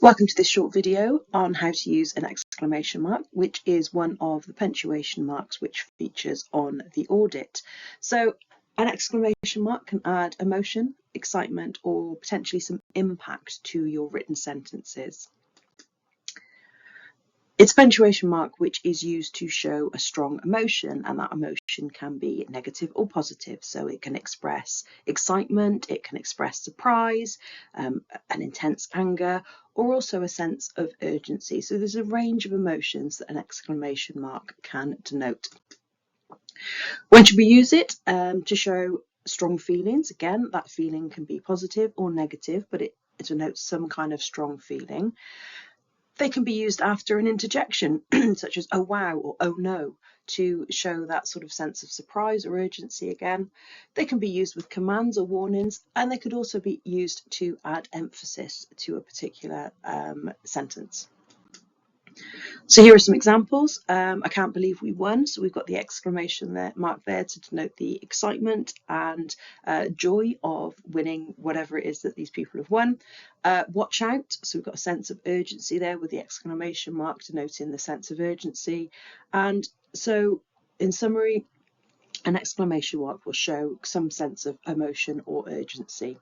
Welcome to this short video on how to use an exclamation mark, which is one of the punctuation marks which features on the audit. So an exclamation mark can add emotion, excitement, or potentially some impact to your written sentences. It's a punctuation mark which is used to show a strong emotion, and that emotion can be negative or positive. So it can express excitement, it can express surprise, an intense anger, or also a sense of urgency. So there's a range of emotions that an exclamation mark can denote. When should we use it? To show strong feelings. Again, that feeling can be positive or negative, but it denotes some kind of strong feeling. They can be used after an interjection, such as oh wow or oh no, to show that sort of sense of surprise or urgency again. They can be used with commands or warnings, and they could also be used to add emphasis to a particular sentence. So here are some examples. I can't believe we won. So we've got the exclamation mark there to denote the excitement and joy of winning whatever it is that these people have won. Watch out. So we've got a sense of urgency there with the exclamation mark denoting the sense of urgency. And so in summary, an exclamation mark will show some sense of emotion or urgency.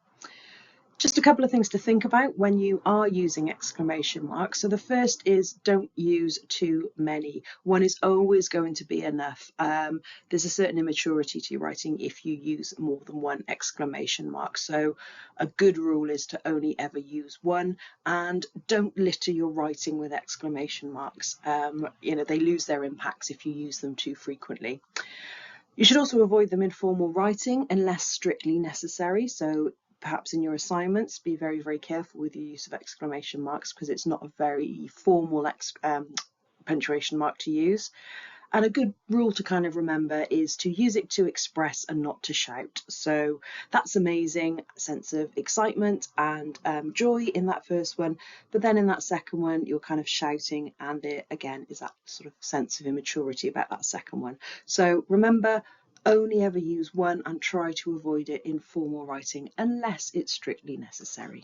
Just a couple of things to think about when you are using exclamation marks. So the first is don't use too many. One is always going to be enough. There's a certain immaturity to your writing if you use more than one exclamation mark. So a good rule is to only ever use one, and don't litter your writing with exclamation marks. They lose their impacts if you use them too frequently. You should also avoid them in formal writing unless strictly necessary. So perhaps in your assignments, be very, very careful with the use of exclamation marks because it's not a very formal punctuation mark to use. And a good rule to kind of remember is to use it to express and not to shout. So that's amazing sense of excitement and joy in that first one. But then in that second one, you're kind of shouting, and there again is that sort of sense of immaturity about that second one. So remember, only ever use one and try to avoid it in formal writing unless it's strictly necessary.